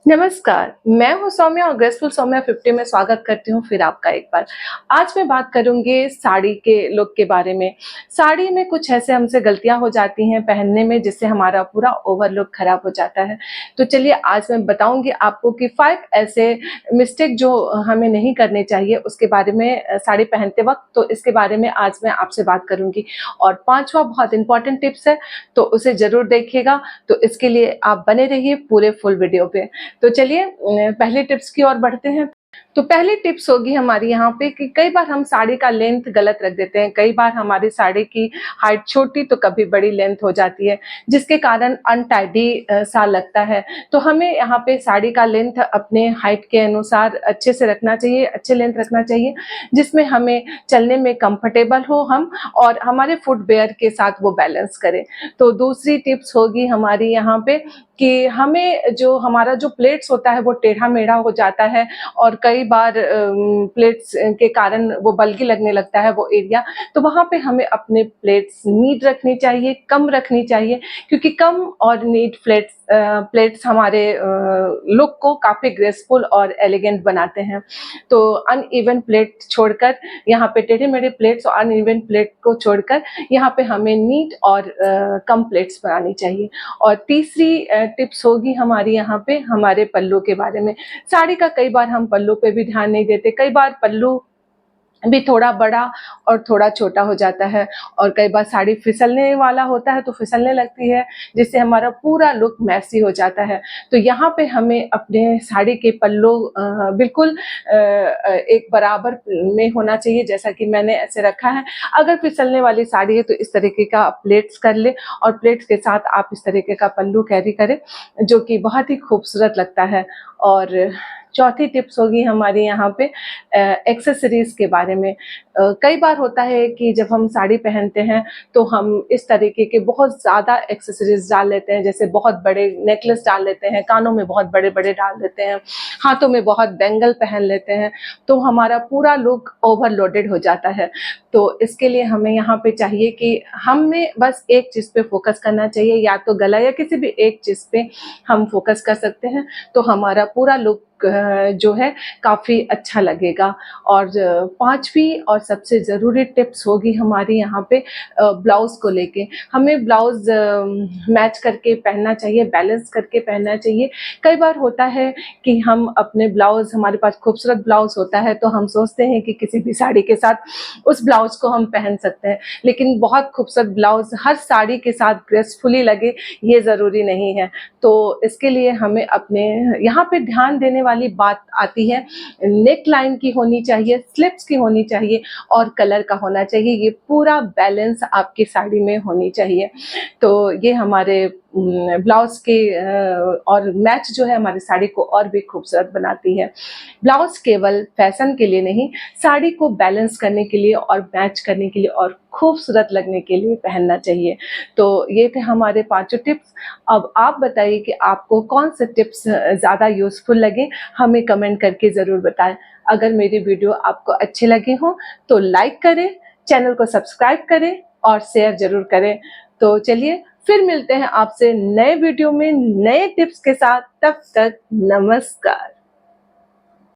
नमस्कार, मैं हूँ सौम्या और ग्रेसफुल सौम्या 50 में स्वागत करती हूँ फिर आपका एक बार। आज मैं बात करूँगी साड़ी के लुक के बारे में। साड़ी में कुछ ऐसे हमसे गलतियाँ हो जाती हैं पहनने में जिससे हमारा पूरा ओवर लुक खराब हो जाता है। तो चलिए आज मैं बताऊँगी आपको कि 5 ऐसे मिस्टेक जो हमें नहीं करने चाहिए उसके बारे में साड़ी पहनते वक़्त, तो इसके बारे में आज मैं आपसे बात करूँगी। और 5वां बहुत इम्पोर्टेंट टिप्स है, तो उसे ज़रूर देखिएगा। तो इसके लिए आप बने रहिए पूरे फुल वीडियो पे। तो चलिए पहले टिप्स की ओर बढ़ते हैं। तो पहली टिप्स होगी हमारी यहाँ पे कि कई बार हम साड़ी का लेंथ गलत रख देते हैं। कई बार हमारी साड़ी की हाइट छोटी तो कभी बड़ी लेंथ हो जाती है, जिसके कारण अनटाइडी सा लगता है। तो हमें यहाँ पे साड़ी का लेंथ अपने हाइट के अनुसार अच्छे से रखना चाहिए, अच्छे लेंथ रखना चाहिए, जिसमें हमें चलने में कंफर्टेबल हो हम और हमारे फुटवियर के साथ वो बैलेंस करे। तो दूसरी टिप्स होगी हमारी यहाँ पे कि हमें जो हमारा जो प्लेट्स होता है वो टेढ़ा-मेढ़ा हो जाता है और कई बार प्लेट्स के कारण वो बल्कि लगने लगता है वो एरिया, तो वहाँ पे हमें अपने प्लेट्स नीट रखनी चाहिए, कम रखनी चाहिए, क्योंकि कम और नीट प्लेट्स हमारे लुक को काफ़ी ग्रेसफुल और एलिगेंट बनाते हैं। तो अनइवन प्लेट छोड़कर यहाँ पे टेढ़े-मेढ़े प्लेट्स और अनइवन प्लेट को छोड़कर यहाँ पे हमें नीट और कम प्लेट्स बनानी चाहिए। और तीसरी टिप्स होगी हमारी यहाँ पे हमारे पल्लू के बारे में। साड़ी का कई बार हम पल्लू पे भी ध्यान नहीं देते, कई बार पल्लू भी थोड़ा बड़ा और थोड़ा छोटा हो जाता है और कई बार साड़ी फिसलने वाला होता है तो फिसलने लगती है, जिससे हमारा पूरा लुक मैसी हो जाता है। तो यहाँ पे हमें अपने साड़ी के पल्लू बिल्कुल एक बराबर में होना चाहिए, जैसा कि मैंने ऐसे रखा है। अगर फिसलने वाली साड़ी है तो इस तरीके का आप प्लेट्स कर लें और प्लेट्स के साथ आप इस तरीके का पल्लू कैरी करें, जो कि बहुत ही खूबसूरत लगता है। और चौथी टिप्स होगी हमारी यहाँ पे एक्सेसरीज़ के बारे में। कई बार होता है कि जब हम साड़ी पहनते हैं तो हम इस तरीके के बहुत ज़्यादा एक्सेसरीज़ डाल लेते हैं, जैसे बहुत बड़े नेकलेस डाल लेते हैं, कानों में बहुत बड़े-बड़े डाल देते हैं, हाथों में बहुत बैंगल पहन लेते हैं, तो हमारा पूरा लुक ओवरलोडेड हो जाता है। तो इसके लिए हमें यहाँ पे चाहिए कि हमें बस एक चीज़ पे फ़ोकस करना चाहिए, या तो गला या किसी भी एक चीज़ पे हम फ़ोकस कर सकते हैं, तो हमारा पूरा लुक जो है काफ़ी अच्छा लगेगा। और 5वीं और सबसे ज़रूरी टिप्स होगी हमारी यहाँ पे ब्लाउज़ को लेके। हमें ब्लाउज़ मैच करके पहनना चाहिए, बैलेंस करके पहनना चाहिए। कई बार होता है कि हम अपने ब्लाउज़, हमारे पास खूबसूरत ब्लाउज़ होता है तो हम सोचते हैं कि किसी भी साड़ी के साथ उस ब्लाउज़ को हम पहन सकते हैं, लेकिन बहुत खूबसूरत ब्लाउज़ हर साड़ी के साथ ग्रेसफुली लगे, ये ज़रूरी नहीं है। तो इसके लिए हमें अपने यहाँ पे ध्यान देने वाली बात आती है, नेक लाइन की होनी चाहिए, स्लिप्स की होनी चाहिए और कलर का होना चाहिए। ये पूरा बैलेंस आपकी साड़ी में होनी चाहिए। तो ये हमारे ब्लाउज़ के और मैच जो है हमारी साड़ी को और भी खूबसूरत बनाती है। ब्लाउज़ केवल फैशन के लिए नहीं, साड़ी को बैलेंस करने के लिए और मैच करने के लिए और खूबसूरत लगने के लिए पहनना चाहिए। तो ये थे हमारे पाँचों टिप्स। अब आप बताइए कि आपको कौन से टिप्स ज़्यादा यूज़फुल लगे, हमें कमेंट करके ज़रूर बताएँ। अगर मेरी वीडियो आपको अच्छे लगे हों तो लाइक करें, चैनल को सब्सक्राइब करें और शेयर ज़रूर करें। तो चलिए फिर मिलते हैं आपसे नए वीडियो में नए टिप्स के साथ, तब तक नमस्कार।